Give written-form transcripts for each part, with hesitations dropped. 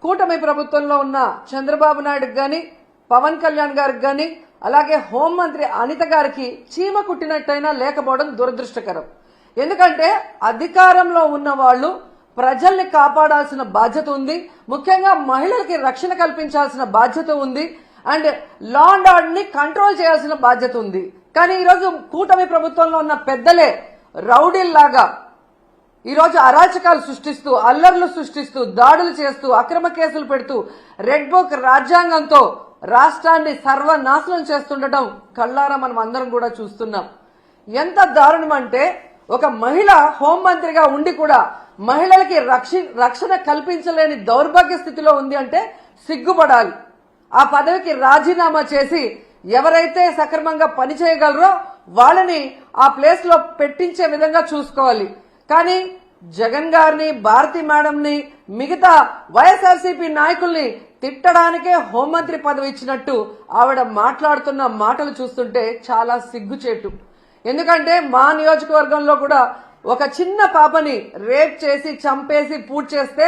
కూటమి ప్రభుత్వంలో ఉన్న చంద్రబాబు నాయుడుకి గాని పవన్ కళ్యాణ్ గారికి గాని అలాగే హోంమంత్రి అనిత గారికి చీమ కుట్టినట్టయినా లేకపోవడం దురదృష్టకరం. ఎందుకంటే అధికారంలో ఉన్న వాళ్ళు ప్రజల్ని కాపాడాల్సిన బాధ్యత ఉంది, ముఖ్యంగా మహిళలకి రక్షణ కల్పించాల్సిన బాధ్యత ఉంది, అండ్ లా అండ్ ఆర్డర్ ని కంట్రోల్ చేయాల్సిన బాధ్యత ఉంది. కానీ ఈరోజు కూటమి ప్రభుత్వంలో ఉన్న పెద్దలే రౌడీల్లాగా ఈరోజు అరాచకాలు సృష్టిస్తూ, అల్లర్లు సృష్టిస్తూ, దాడులు చేస్తూ, అక్రమ కేసులు పెడుతూ, రెడ్ బుక్ రాజ్యాంగంతో రాష్ట్రాన్ని సర్వనాశనం చేస్తుండటం కళ్ళారా మనం అందరం కూడా చూస్తున్నాం. ఎంత దారుణం అంటే ఒక మహిళ హోంమంత్రిగా ఉండి కూడా మహిళలకి రక్షణ కల్పించలేని దౌర్భాగ్య స్థితిలో ఉంది అంటే సిగ్గుపడాలి. ఆ పదవికి రాజీనామా చేసి ఎవరైతే సక్రమంగా పనిచేయగలరో వాళ్ళని ఆ ప్లేస్ లో పెట్టించే విధంగా చూసుకోవాలి. కానీ జగన్ గారిని, భారతి మేడంని, మిగతా వైఎస్ఆర్సీపీ నాయకుల్ని తిట్టడానికే హోంమంత్రి పదవి ఇచ్చినట్టు ఆవిడ మాట్లాడుతున్న మాటలు చూస్తుంటే చాలా సిగ్గుచేటు. ఎందుకంటే మా నియోజకవర్గంలో కూడా ఒక చిన్న పాపని రేప్ చేసి చంపేసి పూర్తి చేస్తే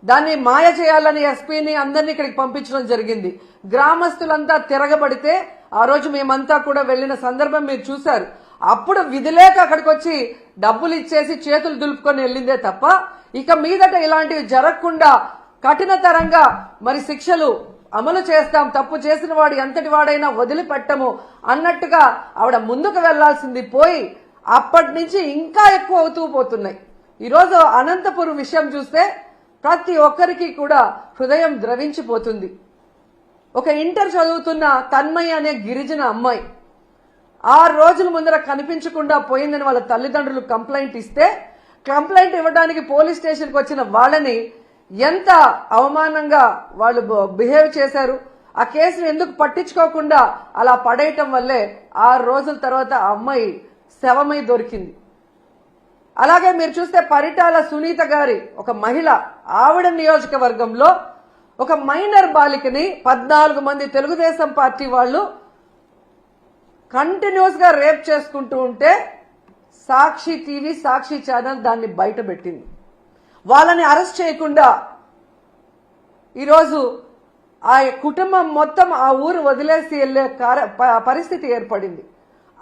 దాన్ని మాయ చేయాలని ఎస్పీని అందరినీ ఇక్కడికి పంపించడం జరిగింది. గ్రామస్తులంతా తిరగబడితే ఆ రోజు మేమంతా కూడా వెళ్లిన సందర్భం మీరు చూశారు. అప్పుడు విధిలేక అక్కడికి వచ్చి డబ్బులు ఇచ్చేసి చేతులు దులుపుకొని వెళ్ళిందే తప్ప ఇక మీదట ఇలాంటివి జరగకుండా కఠినతరంగా మరి శిక్షలు అమలు చేస్తాం, తప్పు చేసిన వాడు ఎంతటి వాడైనా వదిలిపెట్టము అన్నట్టుగా ఆవిడ ముందుకు వెళ్లాల్సింది పోయి అప్పటి నుంచి ఇంకా ఎక్కువ అవుతూ పోతున్నాయి. ఈరోజు అనంతపురం విషయం చూస్తే ప్రతి ఒక్కరికి కూడా హృదయం ద్రవించిపోతుంది. ఒక ఇంటర్ చదువుతున్న తన్మయ్య అనే గిరిజన అమ్మాయి 6 రోజుల ముందర కనిపించకుండా పోయిందని వాళ్ళ తల్లిదండ్రులు కంప్లైంట్ ఇస్తే, కంప్లైంట్ ఇవ్వడానికి పోలీస్ స్టేషన్కి వచ్చిన వాళ్ళని ఎంత అవమానంగా వాళ్ళు బిహేవ్ చేశారు. ఆ కేసును ఎందుకు పట్టించుకోకుండా అలా పడేయటం వల్లే 6 రోజుల తర్వాత ఆ అమ్మాయి శవమై దొరికింది. అలాగే మీరు చూస్తే పరిటాల సునీత గారి ఒక మహిళ, ఆవిడ నియోజకవర్గంలో ఒక మైనర్ బాలికని 14 మంది తెలుగుదేశం పార్టీ వాళ్ళు కంటిన్యూస్ గా రేప్ చేసుకుంటూ ఉంటే సాక్షి టీవీ, సాక్షి ఛానల్ దాన్ని బయట పెట్టింది. వాళ్ళని అరెస్ట్ చేయకుండా ఈరోజు ఆ కుటుంబం మొత్తం ఆ ఊరు వదిలేసి వెళ్లే పరిస్థితి ఏర్పడింది.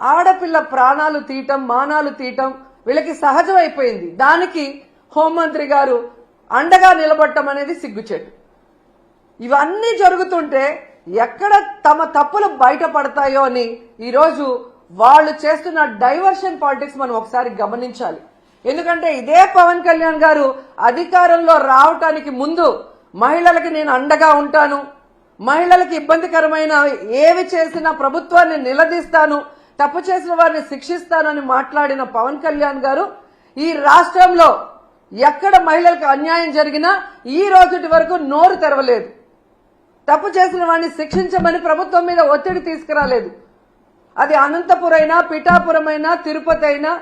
ఆడపిల్ల ప్రాణాలు తీయటం, మానాలు తీయటం వీళ్ళకి సహజమైపోయింది. దానికి హోంమంత్రి గారు అండగా నిలబడటం అనేది సిగ్గుచేటు. ఇవన్నీ జరుగుతుంటే ఎక్కడ తమ తప్పులు బయటపడతాయో అని ఈరోజు వాళ్ళు చేస్తున్న డైవర్షన్ పాలిటిక్స్ మనం ఒకసారి గమనించాలి. ఎందుకంటే ఇదే పవన్ కళ్యాణ్ గారు అధికారంలో రావటానికి ముందు మహిళలకి నేను అండగా ఉంటాను, మహిళలకి ఇబ్బందికరమైన ఏవి చేసినా ప్రభుత్వాన్ని నిలదీస్తాను, తప్పు చేసిన వారిని శిక్షిస్తానని మాట్లాడిన పవన్ కళ్యాణ్ గారు ఈ రాష్ట్రంలో ఎక్కడ మహిళలకు అన్యాయం జరిగినా ఈ రోజుటి వరకు నోరు తెరవలేదు. తప్పు చేసిన వారిని శిక్షించమని ప్రభుత్వం మీద ఒత్తిడి తీసుకురాలేదు. అది అనంతపురం అయినా, పిఠాపురం అయినా, తిరుపతి అయినా,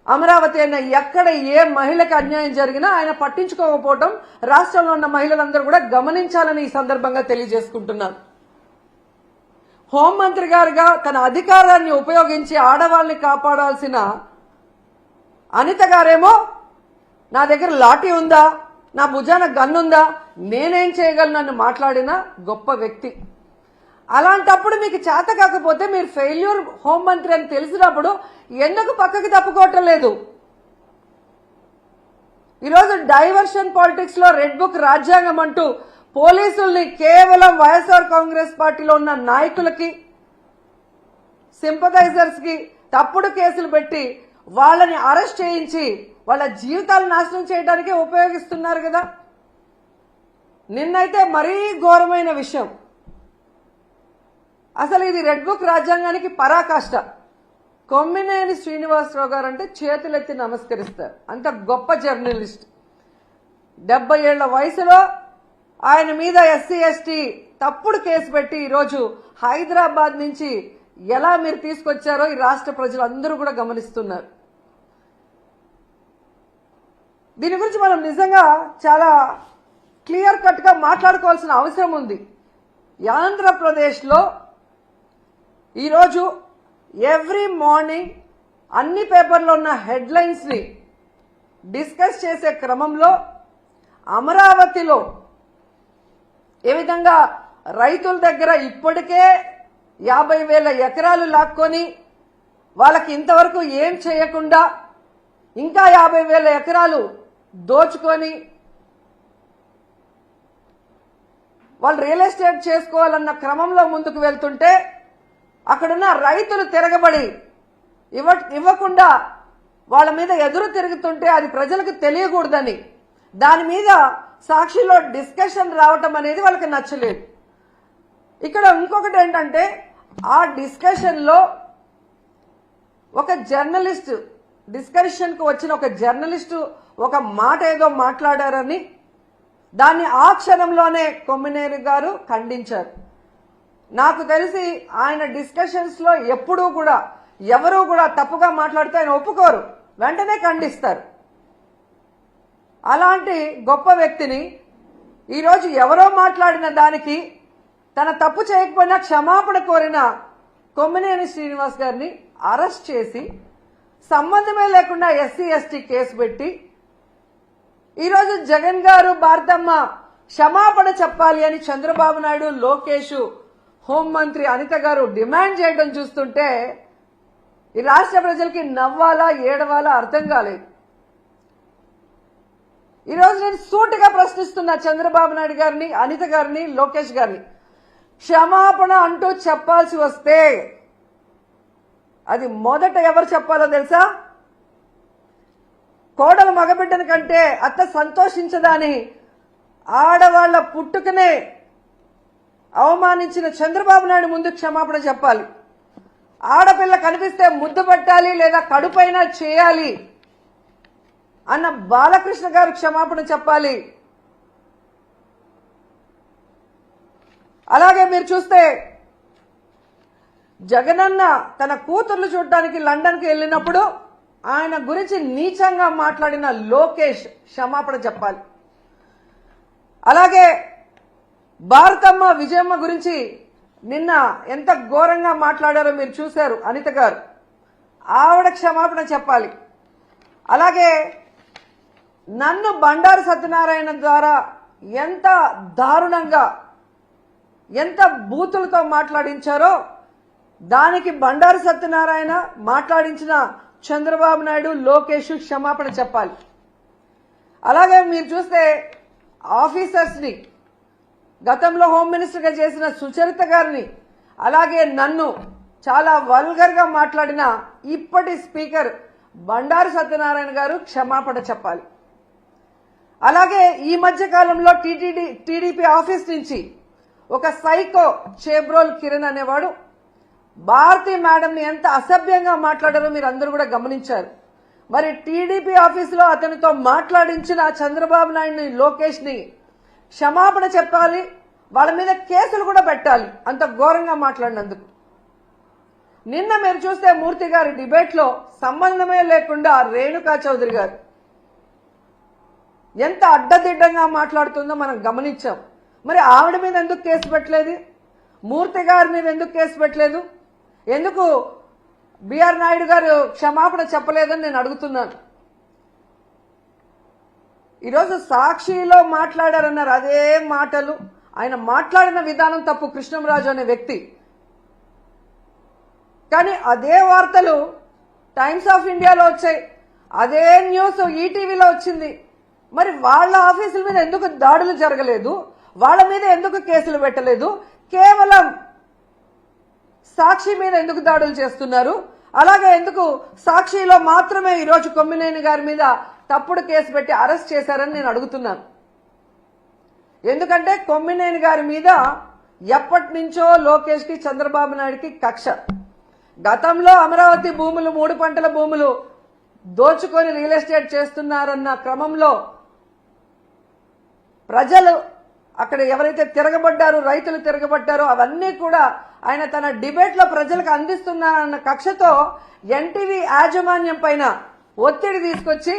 అమరావతి అయినా, ఎక్కడ ఏ మహిళకు అన్యాయం జరిగినా ఆయన పట్టించుకోకపోవడం రాష్ట్రంలో ఉన్న మహిళలందరూ కూడా గమనించాలని ఈ సందర్భంగా తెలియజేసుకుంటున్నారు. హోంమంత్రి గారుగా తన అధికారాన్ని ఉపయోగించి ఆడవాళ్ళని కాపాడాల్సిన అనిత గారేమో నా దగ్గర లాఠీ ఉందా, నా భుజాన గన్నుందా, నేనేం చేయగలను అని మాట్లాడిన గొప్ప వ్యక్తి. అలాంటప్పుడు మీకు చేత కాకపోతే మీరు ఫెయిల్యూర్ హోంమంత్రి అని తెలిసినప్పుడు ఎందుకు పక్కకి తప్పుకోవటం లేదు? ఈరోజు డైవర్షన్ పాలిటిక్స్ లో రెడ్ బుక్ రాజ్యాంగం అంటూ పోలీసుల్ని కేవలం వైఎస్ఆర్ కాంగ్రెస్ పార్టీలో ఉన్న నాయకులకి, సింపథైజర్స్ కి తప్పుడు కేసులు పెట్టి వాళ్ళని అరెస్ట్ చేయించి వాళ్ళ జీవితాలు నాశనం చేయడానికే ఉపయోగిస్తున్నారు కదా. నిన్నైతే మరీ ఘోరమైన విషయం. అసలు ఇది రెడ్ బుక్ రాజ్యాంగానికి పరాకాష్ట. కొమ్మినేని శ్రీనివాసరావు గారు అంటే చేతులెత్తి నమస్కరిస్తారు. అంత గొప్ప జర్నలిస్ట్. 70 ఏళ్ల వయసులో ఆయన మీద ఎస్సీ ఎస్టీ తప్పుడు కేసు పెట్టి ఈరోజు హైదరాబాద్ నుంచి ఎలా మీరు తీసుకొచ్చారో ఈ రాష్ట్ర ప్రజలందరూ కూడా గమనిస్తున్నారు. దీని గురించి మనం నిజంగా చాలా క్లియర్ కట్ గా మాట్లాడుకోవాల్సిన అవసరం ఉంది. ఆంధ్రప్రదేశ్లో ఈరోజు ఎవ్రీ మార్నింగ్ అన్ని పేపర్లో ఉన్న హెడ్లైన్స్ ని డిస్కస్ చేసే క్రమంలో అమరావతిలో ఏ విధంగా రైతుల దగ్గర ఇప్పటికే 50,000 ఎకరాలు లాక్కొని వాళ్ళకి ఇంతవరకు ఏం చేయకుండా ఇంకా 50,000 ఎకరాలు దోచుకొని వాళ్ళు రియల్ ఎస్టేట్ చేసుకోవాలన్న క్రమంలో ముందుకు వెళ్తుంటే అక్కడున్న రైతులు తిరగబడి ఇవ్వకుండా వాళ్ళ మీద ఎదురు తిరుగుతుంటే అది ప్రజలకు తెలియకూడదని దాని మీద సాక్షిలో డిస్కషన్ రావటం అనేది వాళ్ళకి నచ్చలేదు. ఇక్కడ ఇంకొకటి ఏంటంటే ఆ డిస్కషన్లో ఒక జర్నలిస్ట్ డిస్కషన్కు వచ్చిన ఒక జర్నలిస్టు ఒక మాట ఏదో మాట్లాడారని దాన్ని ఆ క్షణంలోనే కొమ్మినేని గారు ఖండించారు. నాకు తెలిసి ఆయన డిస్కషన్స్లో ఎప్పుడూ కూడా ఎవరూ కూడా తప్పుగా మాట్లాడితే ఆయన ఒప్పుకోరు, వెంటనే ఖండిస్తారు. అలాంటి గొప్ప వ్యక్తిని ఈరోజు ఎవరో మాట్లాడిన దానికి తన తప్పు చేయకపోయినా క్షమాపణ కోరిన కొమ్మినేని శ్రీనివాస్ గారిని అరెస్ట్ చేసి సంబంధమే లేకుండా ఎస్సీ ఎస్టీ కేసు పెట్టి ఈరోజు జగన్ గారు భారతమ్మ క్షమాపణ చెప్పాలి అని చంద్రబాబు నాయుడు, లోకేష్, హోంమంత్రి అనిత గారు డిమాండ్ చేయడం చూస్తుంటే ఈ రాష్ట్ర ప్రజలకి నవ్వాలా ఏడవాలా అర్థం కాలేదు. ఈరోజు నేను సూటిగా ప్రశ్నిస్తున్నా చంద్రబాబు నాయుడు గారిని, అనిత గారిని, లోకేష్ గారిని, క్షమాపణ అంటూ చెప్పాల్సి వస్తే అది మొదట ఎవరు చెప్పాలో తెలుసా? కోడలు మగబిడ్డని కంటే అత్త సంతోషించదని ఆడవాళ్ల పుట్టుకనే అవమానించిన చంద్రబాబు నాయుడు ముందు క్షమాపణ చెప్పాలి. ఆడపిల్ల కనిపిస్తే ముద్దు పెట్టాలి లేదా కడుపైనా చేయాలి అన్న బాలకృష్ణ గారు క్షమాపణ చెప్పాలి. అలాగే మీరు చూస్తే జగనన్న తన కూతుర్లు చూడటానికి లండన్కి వెళ్ళినప్పుడు ఆయన గురించి నీచంగా మాట్లాడిన లోకేష్ క్షమాపణ చెప్పాలి. అలాగే భారతమ్మ విజయమ్మ గురించి నిన్న ఎంత ఘోరంగా మాట్లాడారో మీరు చూశారు అనిత గారు, ఆవిడ క్షమాపణ చెప్పాలి. అలాగే నన్ను బండారు సత్యనారాయణ ద్వారా ఎంత దారుణంగా ఎంత బూతులతో మాట్లాడించారో దానికి బండారు సత్యనారాయణ మాట్లాడించిన చంద్రబాబు నాయుడు, లోకేష్ క్షమాపణ చెప్పాలి. అలాగే మీరు చూస్తే ఆఫీసర్స్ని గతంలో హోమ్ మినిస్టర్గా చేసిన సుచరిత గారిని, అలాగే నన్ను చాలా వల్గర్గా మాట్లాడిన ఇప్పటి స్పీకర్ బండారు సత్యనారాయణ గారు క్షమాపణ చెప్పాలి. అలాగే ఈ మధ్య కాలంలో టీడీపీ ఆఫీస్ నుంచి ఒక సైకో చేబ్రోల్ కిరణ్ అనేవాడు భారతీ మేడంని ఎంత అసభ్యంగా మాట్లాడారో మీరు అందరూ కూడా గమనించారు. మరి టీడీపీ ఆఫీసులో అతనితో మాట్లాడించిన చంద్రబాబు నాయుడిని, లోకేష్ ని క్షమాపణ చెప్పాలి, వాళ్ళ మీద కేసులు కూడా పెట్టాలి అంత ఘోరంగా మాట్లాడినందుకు. నిన్న మీరు చూస్తే మూర్తి గారి డిబేట్ లో సంబంధమే లేకుండా రేణుకా చౌదరి గారు ఎంత అడ్డదిడ్డంగా మాట్లాడుతుందో మనం గమనించాం. మరి ఆవిడ మీద ఎందుకు కేసు పెట్టలేదు? మూర్తి గారి మీద ఎందుకు కేసు పెట్టలేదు? ఎందుకు బిఆర్ నాయుడు గారు క్షమాపణ చెప్పలేదని నేను అడుగుతున్నాను. ఈరోజు సాక్షిలో మాట్లాడారన్నారు, అదే మాటలు ఆయన మాట్లాడిన విధానం తప్పు, కృష్ణంరాజు అనే వ్యక్తి. కానీ అదే వార్తలు టైమ్స్ ఆఫ్ ఇండియాలో వచ్చాయి, అదే న్యూస్ ఈటీవీలో వచ్చింది. మరి వాళ్ళ ఆఫీసుల మీద ఎందుకు దాడులు జరగలేదు? వాళ్ళ మీద ఎందుకు కేసులు పెట్టలేదు? కేవలం సాక్షి మీద ఎందుకు దాడులు చేస్తున్నారు? అలాగే ఎందుకు సాక్షిలో మాత్రమే ఈరోజు కొమ్మినేని గారి మీద తప్పుడు కేసు పెట్టి అరెస్ట్ చేశారని నేను అడుగుతున్నాను. ఎందుకంటే కొమ్మినేని గారి మీద ఎప్పటి నుంచో లోకేష్ కి, చంద్రబాబు నాయుడుకి కక్ష. గతంలో అమరావతి భూములు, 3 పంటల భూములు దోచుకొని రియల్ ఎస్టేట్ చేస్తున్నారన్న క్రమంలో ప్రజలు అక్కడ ఎవరైతే తిరగబడ్డారో, రైతులు తిరగబడ్డారో అవన్నీ కూడా ఆయన తన డిబేట్ లో ప్రజలకు అందిస్తున్నారన్న కక్షతో ఎన్టీవీ యాజమాన్యం పైన ఒత్తిడి తీసుకొచ్చి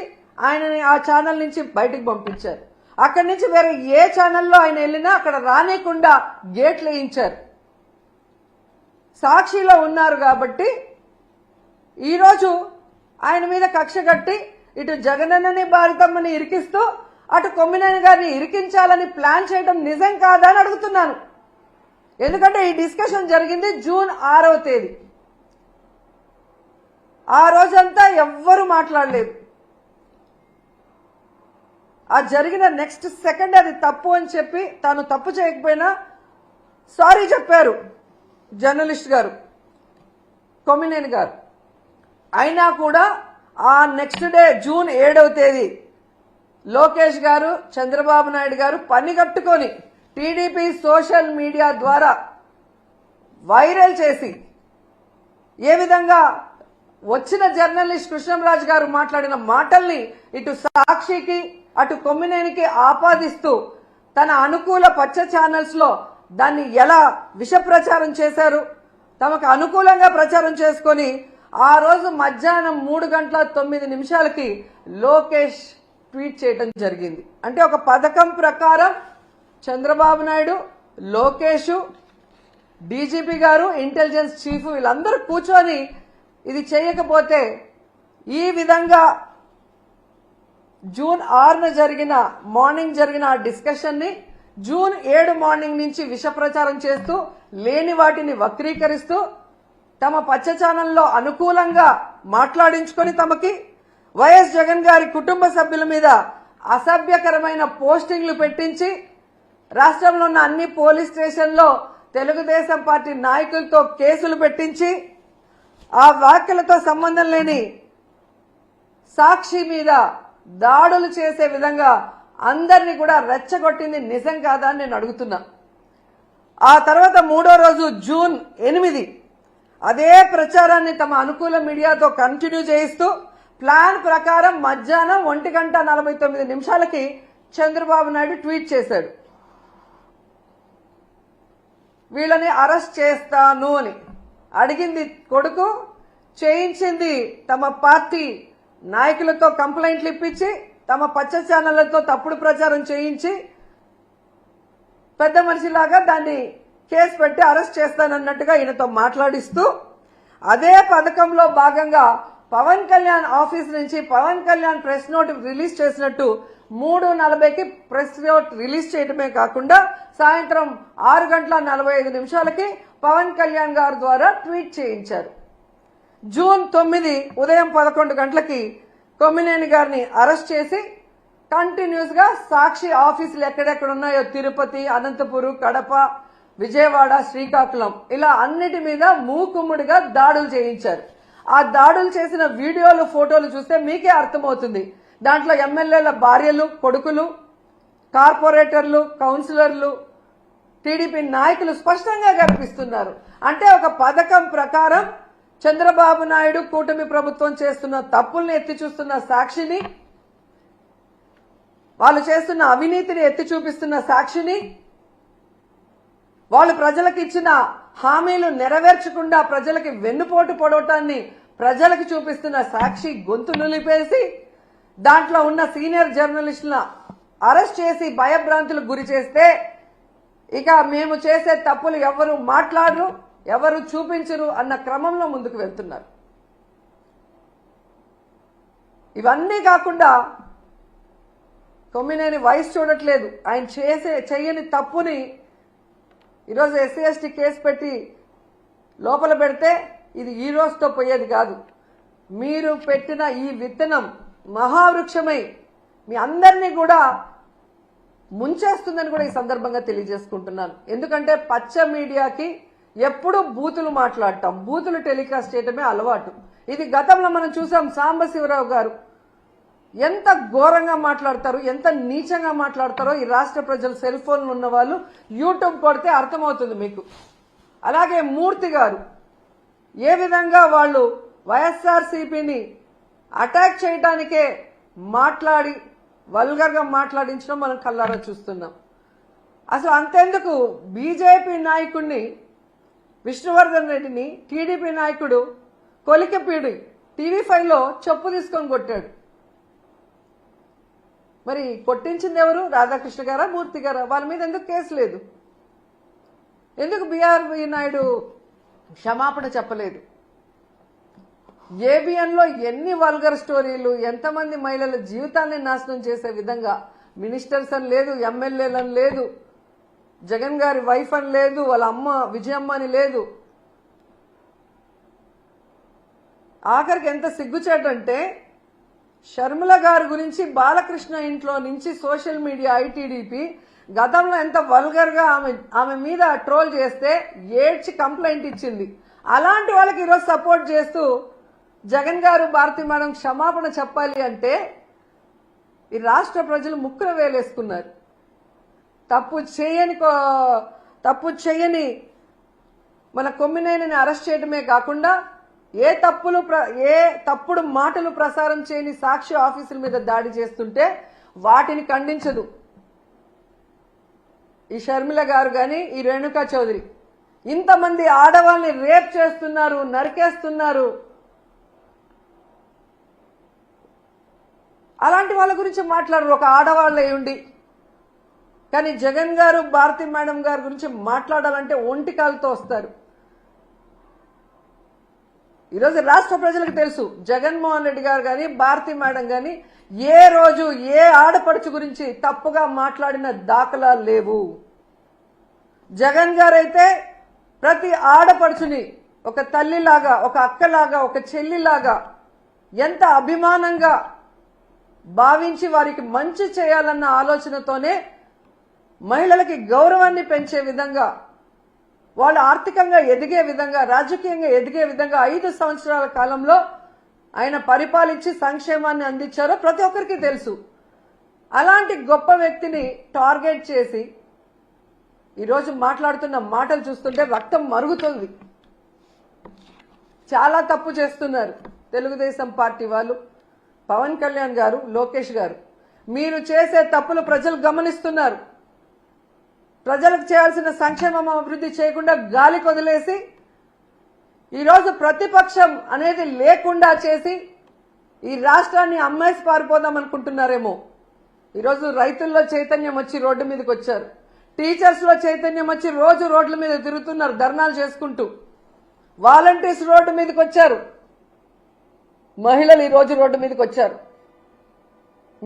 ఆయనని ఆ ఛానల్ నుంచి బయటకు పంపించారు. అక్కడి నుంచి వేరే ఏ ఛానల్లో ఆయన వెళ్ళినా అక్కడ రానికుండా గేట్లు వేయించారు. సాక్షిలో ఉన్నారు కాబట్టి ఈరోజు ఆయన మీద కక్ష కట్టి ఇటు జగనన్నని, భారతమ్మని ఇరికిస్తూ అటు కొమ్మినేని గారిని ఇరికించాలని ప్లాన్ చేయడం నిజం కాదా అని అడుగుతున్నాను. ఎందుకంటే ఈ డిస్కషన్ జరిగింది జూన్ 6వ తేదీ. ఆ రోజంతా ఎవ్వరూ మాట్లాడలేదు. ఆ జరిగిన నెక్స్ట్ సెకండ్ అది తప్పు అని చెప్పి తాను తప్పు చేయకపోయినా సారీ చెప్పారు జర్నలిస్ట్ గారు కొమ్మినేని గారు. అయినా కూడా ఆ నెక్స్ట్ డే జూన్ 7వ తేదీ లోకేష్ గారు చంద్రబాబు నాయుడు గారు పని కట్టుకొని టీడీపీ సోషల్ మీడియా ద్వారా వైరల్ చేసి ఏ విధంగా వచ్చిన జర్నలిస్ట్ కృష్ణంరాజు గారు మాట్లాడిన మాటల్ని ఇటు సాక్షికి అటు కొమ్మినేనికి ఆపాదిస్తూ తన అనుకూల పచ్చ ఛానల్స్ లో దాన్ని ఎలా విష ప్రచారం చేశారు, తమకు అనుకూలంగా ప్రచారం చేసుకొని ఆ రోజు మధ్యాహ్నం 3:09 లోకేష్ ట్వీట్ చేయడం జరిగింది. అంటే ఒక పథకం ప్రకారం చంద్రబాబు నాయుడు, లోకేష్, డీజీపీ గారు, ఇంటెలిజెన్స్ చీఫ్ వీళ్ళందరూ కూర్చొని ఇది చేయకపోతే ఈ విధంగా జూన్ 6న మార్నింగ్ జరిగిన ఆ డిస్కషన్ ని జూన్ 7 మార్నింగ్ నుంచి విష ప్రచారం చేస్తూ లేని వాటిని వక్రీకరిస్తూ తమ పచ్చ ఛానల్లో అనుకూలంగా మాట్లాడించుకొని తమకి వైఎస్ జగన్ గారి కుటుంబ సభ్యుల మీద అసభ్యకరమైన పోస్టింగ్లు పెట్టించి రాష్ట్రంలో ఉన్న అన్ని పోలీస్ స్టేషన్లో తెలుగుదేశం పార్టీ నాయకులతో కేసులు పెట్టించి ఆ వ్యాఖ్యలతో సంబంధం లేని సాక్షి మీద దాడులు చేసే విధంగా అందరినీ కూడా రెచ్చగొట్టింది నిజం కాదా అని నేను అడుగుతున్నా. ఆ తర్వాత 3వ రోజు జూన్ 8 అదే ప్రచారాన్ని తమ అనుకూల మీడియాతో కంటిన్యూ చేయిస్తూ ప్లాన్ ప్రకారం మధ్యాహ్నం 1:49 చంద్రబాబు నాయుడు ట్వీట్ చేశాడు, వీళ్ళని అరెస్ట్ చేస్తాను అని. అడిగింది కొడుకు, చేయించింది తమ పార్టీ నాయకులతో కంప్లైంట్లు ఇప్పించి తమ పచ్చ ఛానళ్లతో తప్పుడు ప్రచారం చేయించి పెద్ద మనిషిలాగా దాన్ని కేసు పెట్టి అరెస్ట్ చేస్తానన్నట్టుగా ఈయనతో మాట్లాడిస్తూ అదే పథకంలో భాగంగా పవన్ కళ్యాణ్ ఆఫీస్ నుంచి Pawan Kalyan press note release చేసినట్టు 3:40 ప్రెస్ నోట్ రిలీజ్ చేయడమే కాకుండా సాయంత్రం 6:45 పవన్ కళ్యాణ్ గారి ద్వారా ట్వీట్ చేయించారు. జూన్ 9 ఉదయం 11 కొమ్మినేని గారిని అరెస్ట్ చేసి కంటిన్యూస్ గా సాక్షి ఆఫీసులు ఎక్కడెక్కడ ఉన్నాయో తిరుపతి, అనంతపురం, కడప, విజయవాడ, శ్రీకాకుళం ఇలా అన్నిటి మీద మూకుమ్ముడిగా దాడులు చేయించారు. ఆ దాడులు చేసిన వీడియోలు, ఫోటోలు చూస్తే మీకే అర్థమవుతుంది. దాంట్లో ఎమ్మెల్యేల భార్యలు, కొడుకులు, కార్పొరేటర్లు, కౌన్సిలర్లు, టీడీపీ నాయకులు స్పష్టంగా కనిపిస్తున్నారు. అంటే ఒక పథకం ప్రకారం చంద్రబాబు నాయుడు కూటమి ప్రభుత్వం చేస్తున్న తప్పుల్ని ఎత్తి చూస్తున్న సాక్షిని, వాళ్ళు చేస్తున్న అవినీతిని ఎత్తి చూపిస్తున్న సాక్షిని, వాళ్ళు ప్రజలకు ఇచ్చిన హామీలు నెరవేర్చకుండా ప్రజలకి వెన్నుపోటు పొడవటాన్ని ప్రజలకు చూపిస్తున్న సాక్షి గొంతు నులిపేసి దాంట్లో ఉన్న సీనియర్ జర్నలిస్టులను అరెస్ట్ చేసి భయభ్రాంతులకు గురి చేస్తే ఇక మేము చేసే తప్పులు ఎవరు మాట్లాడరు, ఎవరు చూపించరు అన్న క్రమంలో ముందుకు వెళ్తున్నారు. ఇవన్నీ కాకుండా కొమ్మినేని వయసు చూడట్లేదు. ఆయన చేయని తప్పుని ఈరోజు ఎస్సీ ఎస్టీ కేసు పెట్టి లోపల పెడితే ఇది ఈ రోజుతో పోయేది కాదు. మీరు పెట్టిన ఈ విత్తనం మహావృక్షమై మీ అందరినీ కూడా ముంచేస్తుందని కూడా ఈ సందర్భంగా తెలియజేసుకుంటున్నాను. ఎందుకంటే పచ్చ మీడియాకి ఎప్పుడూ బూతులు మాట్లాడటం, బూతులు టెలికాస్ట్ చేయటమే అలవాటు. ఇది గతంలో మనం చూసాం. సాంబశివరావు గారు ఎంత ఘోరంగా మాట్లాడతారు, ఎంత నీచంగా మాట్లాడతారో ఈ రాష్ట్ర ప్రజలు సెల్ ఫోన్లు ఉన్న వాళ్ళు యూట్యూబ్ కొడితే అర్థమవుతుంది మీకు. అలాగే మూర్తి గారు ఏ విధంగా వాళ్ళు వైఎస్ఆర్సీపీని అటాక్ చేయడానికే మాట్లాడి వల్గర్గా మాట్లాడించడం మనం కళ్ళారా చూస్తున్నాం. అసలు అంతెందుకు బీజేపీ నాయకుడిని విష్ణువర్ధన్ రెడ్డిని టీడీపీ నాయకుడు కొలికపీడి TV5లో చెప్పు తీసుకొని కొట్టాడు. మరి కొట్టించింది ఎవరు? రాధాకృష్ణ గారా, మూర్తి గారా? వాళ్ళ మీద ఎందుకు కేసు లేదు? ఎందుకు బీఆర్వీ నాయుడు క్షమాపణ చెప్పలేదు? ఏబిఎన్లో ఎన్ని వల్గర్ స్టోరీలు, ఎంతమంది మహిళల జీవితాన్ని నాశనం చేసే విధంగా మినిస్టర్స్ అని లేదు, ఎమ్మెల్యేలని లేదు, జగన్ గారి వైఫ్ అని లేదు, వాళ్ళ అమ్మ విజయమ్మ అని లేదు. ఆఖరికి ఎంత సిగ్గుచేటంటే షర్మిల గారి గురించి బాలకృష్ణ ఇంట్లో నుంచి సోషల్ మీడియా ఐటీడీపీ గతంలో ఎంత వల్గర్గా ఆమె మీద ట్రోల్ చేస్తే ఏడ్చి కంప్లైంట్ ఇచ్చింది. అలాంటి వాళ్ళకి ఈరోజు సపోర్ట్ చేస్తూ జగన్ గారు భారతి మేడం క్షమాపణ చెప్పాలి అంటే ఈ రాష్ట్ర ప్రజలు ముక్కున వేలేసుకున్నారు. తప్పు చేయని మన కొమ్మినేనిని అరెస్ట్ చేయడమే కాకుండా ఏ తప్పుడు మాటలు ప్రసారం చేయని సాక్షి ఆఫీసుల మీద దాడి చేస్తుంటే వాటిని ఖండించదు ఈ షర్మిల గారు కానీ ఈ రేణుకా చౌదరి. ఇంతమంది ఆడవాళ్ళని రేప్ చేస్తున్నారు, నరికేస్తున్నారు. అలాంటి వాళ్ళ గురించి మాట్లాడరు ఒక ఆడవాళ్ళ ఉండి. కానీ జగన్ గారు భారతి మేడం గారి గురించి మాట్లాడాలంటే ఒంటికాలతో వస్తారు. ఈరోజు రాష్ట్ర ప్రజలకు తెలుసు జగన్మోహన్ రెడ్డి గారు కానీ భారతి మేడం కానీ ఏ రోజు ఏ ఆడపడుచు గురించి తప్పుగా మాట్లాడిన దాఖలాలు లేవు. జగన్ గారైతే ప్రతి ఆడపడుచుని ఒక తల్లిలాగా, ఒక అక్కలాగా, ఒక చెల్లిలాగా ఎంత అభిమానంగా భావించి వారికి మంచి చేయాలన్న ఆలోచనతోనే మహిళలకి గౌరవాన్ని పెంచే విధంగా, వాళ్ళు ఆర్థికంగా ఎదిగే విధంగా, రాజకీయంగా ఎదిగే విధంగా 5 సంవత్సరాల కాలంలో ఆయన పరిపాలించి సంక్షేమాన్ని అందించారో ప్రతి ఒక్కరికి తెలుసు. అలాంటి గొప్ప వ్యక్తిని టార్గెట్ చేసి ఈరోజు మాట్లాడుతున్న మాటలు చూస్తుంటే రక్తం మరుగుతుంది. చాలా తప్పు చేస్తున్నారు తెలుగుదేశం పార్టీ వాళ్ళు, పవన్ కళ్యాణ్ గారు, లోకేష్ గారు. మీరు చేసే తప్పులు ప్రజలు గమనిస్తున్నారు. ప్రజలకు చేయాల్సిన సంక్షేమం అభివృద్ధి చేయకుండా గాలికి వదిలేసి ఈరోజు ప్రతిపక్షం అనేది లేకుండా చేసి ఈ రాష్ట్రాన్ని అమ్మేసి పారిపోదాం అనుకుంటున్నారేమో. ఈరోజు రైతుల్లో చైతన్యం వచ్చి రోడ్డు మీదకి వచ్చారు. టీచర్స్ లో చైతన్యం వచ్చి రోజు రోడ్ల మీద తిరుగుతున్నారు ధర్నాలు చేసుకుంటూ. వాలంటీర్స్ రోడ్డు మీదకి వచ్చారు. మహిళలు ఈ రోజు రోడ్డు మీదకి వచ్చారు.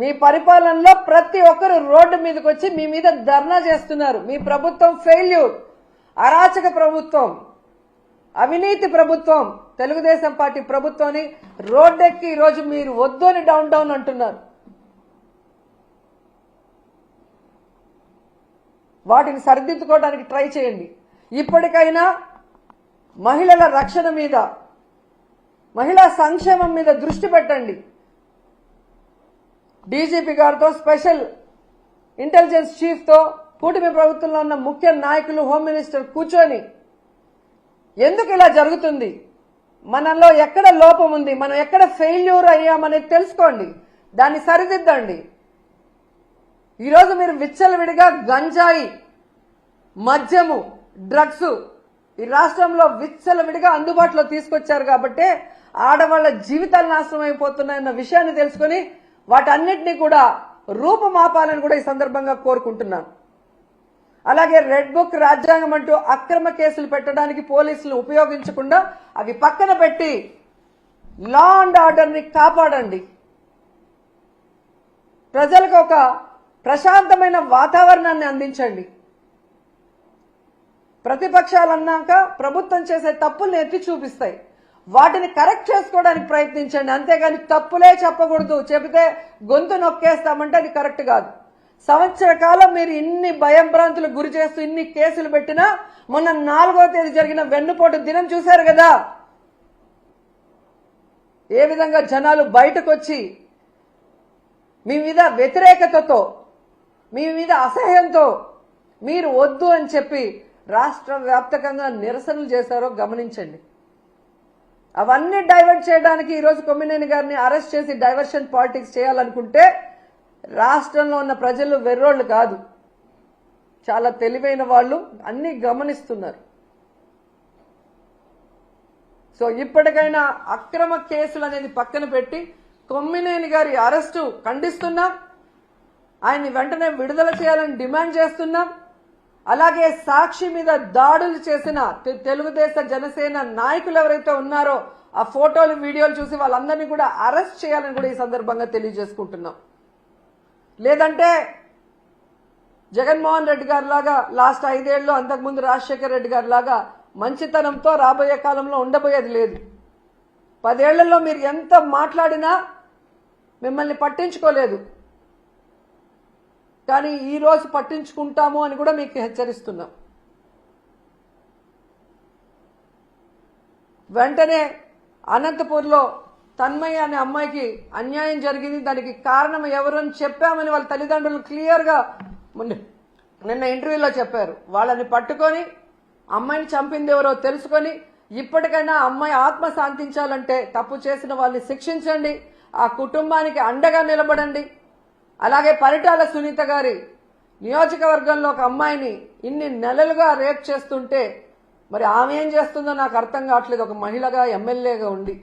మీ పరిపాలనలో ప్రతి ఒక్కరు రోడ్డు మీదకి వచ్చి మీ మీద ధర్నా చేస్తున్నారు. మీ ప్రభుత్వం ఫెయిల్యూర్, అరాచక ప్రభుత్వం, అవినీతి ప్రభుత్వం, తెలుగుదేశం పార్టీ ప్రభుత్వాన్ని రోడ్డెక్కి ఈరోజు మీరు వద్దు అని డౌన్ అంటున్నారు. వాటిని సరిదిద్దుకోవడానికి ట్రై చేయండి. ఇప్పటికైనా మహిళల రక్షణ మీద, మహిళా సంక్షేమం మీద దృష్టి పెట్టండి. డీజీపీ గారితో, స్పెషల్ ఇంటెలిజెన్స్ చీఫ్ తో, కూటమి ప్రభుత్వంలో ఉన్న ముఖ్య నాయకులు, హోమ్ మినిస్టర్ కూర్చొని ఎందుకు ఇలా జరుగుతుంది, మనలో ఎక్కడ లోపం ఉంది, మనం ఎక్కడ ఫెయిల్యూర్ అయ్యామనేది తెలుసుకోండి, దాన్ని సరిదిద్దండి. ఈరోజు మీరు విచ్చలవిడిగా గంజాయి, మద్యము, డ్రగ్స్ ఈ రాష్ట్రంలో విచ్చలవిడిగా అందుబాటులో తీసుకొచ్చారు కాబట్టి ఆడవాళ్ల జీవితాలు నాశనం అయిపోతున్నాయన్న విషయాన్ని తెలుసుకుని వాటన్నిటినీ కూడా రూపుమాపాలని కూడా ఈ సందర్భంగా కోరుకుంటున్నాను. అలాగే రెడ్ బుక్, రాజ్యాంగం అంటూ అక్రమ కేసులు పెట్టడానికి పోలీసులు ఉపయోగించకుండా అవి పక్కన పెట్టి లా అండ్ ఆర్డర్ని కాపాడండి. ప్రజలకు ఒక ప్రశాంతమైన వాతావరణాన్ని అందించండి. ప్రతిపక్షాలు అన్నాక ప్రభుత్వం చేసే తప్పుల్ని ఎత్తి చూపిస్తాయి, వాటిని కరెక్ట్ చేసుకోవడానికి ప్రయత్నించండి. అంతేగాని తప్పులే చెప్పకూడదు, చెబితే గొంతు నొక్కేస్తామంటే అది కరెక్ట్ కాదు. సంవత్సర కాలం మీరు ఇన్ని భయంభ్రాంతులకు గురి చేస్తూ ఇన్ని కేసులు పెట్టినా మొన్న 4వ తేదీ జరిగిన వెన్నుపోటు దినం చూశారు కదా, ఏ విధంగా జనాలు బయటకు వచ్చి మీ మీద వ్యతిరేకతతో, మీ మీద అసహ్యంతో మీరు వద్దు అని చెప్పి రాష్ట్ర వ్యాప్తంగా నిరసనలు చేశారో గమనించండి. అవన్నీ డైవర్ట్ చేయడానికి ఈరోజు కొమ్మినేని గారిని అరెస్ట్ చేసి డైవర్షన్ పాలిటిక్స్ చేయాలనుకుంటే రాష్ట్రంలో ఉన్న ప్రజలు వెర్రోళ్ళు కాదు, చాలా తెలివైన వాళ్ళు, అన్ని గమనిస్తున్నారు. సో ఇప్పటికైనా అక్రమ కేసులు అనేది పక్కన పెట్టి కొమ్మినేని గారి అరెస్టు ఖండిస్తున్నాం, ఆయన్ని వెంటనే విడుదల చేయాలని డిమాండ్ చేస్తున్నాం. అలాగే సాక్షి మీద దాడులు చేసిన తెలుగుదేశ జనసేన నాయకులు ఎవరైతే ఉన్నారో ఆ ఫోటోలు, వీడియోలు చూసి వాళ్ళందరినీ కూడా అరెస్ట్ చేయాలని కూడా ఈ సందర్భంగా తెలియజేసుకుంటున్నాం. లేదంటే జగన్మోహన్ రెడ్డి గారి లాగా లాస్ట్ 5 ఏళ్ళు అంతకుముందు రాజశేఖర రెడ్డి గారి లాగా మంచితనంతో రాబోయే కాలంలో ఉండబోయేది లేదు. 10 ఏళ్లలో మీరు ఎంత మాట్లాడినా మిమ్మల్ని పట్టించుకోలేదు. కానీ ఈరోజు పట్టించుకుంటాము అని కూడా మీకు హెచ్చరిస్తున్నాం. వెంటనే అనంతపూర్లో తన్మయ్య అనే అమ్మాయికి అన్యాయం జరిగింది, దానికి కారణం ఎవరు అని చెప్పామని వాళ్ళ తల్లిదండ్రులు క్లియర్గా నిన్న ఇంటర్వ్యూలో చెప్పారు. వాళ్ళని పట్టుకొని అమ్మాయిని చంపింది ఎవరో తెలుసుకొని ఇప్పటికైనా అమ్మాయి ఆత్మ శాంతించాలంటే తప్పు చేసిన వాళ్ళని శిక్షించండి, ఆ కుటుంబానికి అండగా నిలబడండి. అలాగే పరిటాల సునీత గారి నియోజకవర్గంలో ఒక అమ్మాయిని ఇన్ని నెలలుగా రేప్ చేస్తుంటే మరి ఆమె ఏం చేస్తుందో నాకు అర్థం కావట్లేదు. ఒక మహిళగా ఎమ్మెల్యేగా ఉండి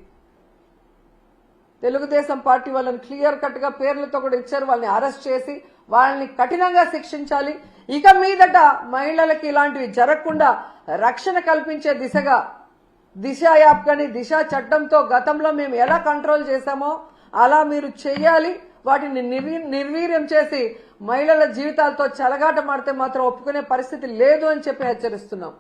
తెలుగుదేశం పార్టీ వాళ్ళని క్లియర్ కట్ గా పేర్లతో కూడా ఇచ్చారు. వాళ్ళని అరెస్ట్ చేసి వాళ్ళని కఠినంగా శిక్షించాలి. ఇక మీదట మహిళలకి ఇలాంటివి జరగకుండా రక్షణ కల్పించే దిశగా దిశ యాప్ కానీ దిశ చట్టంతో గతంలో మేము ఎలా కంట్రోల్ చేశామో అలా మీరు చెయ్యాలి. వాటిని నిర్వీర్యం చేసి మహిళల జీవితాలతో చెలగాట మాడితే మాత్రం ఒప్పుకునే పరిస్థితి లేదు అని చెప్పి హెచ్చరిస్తున్నాం.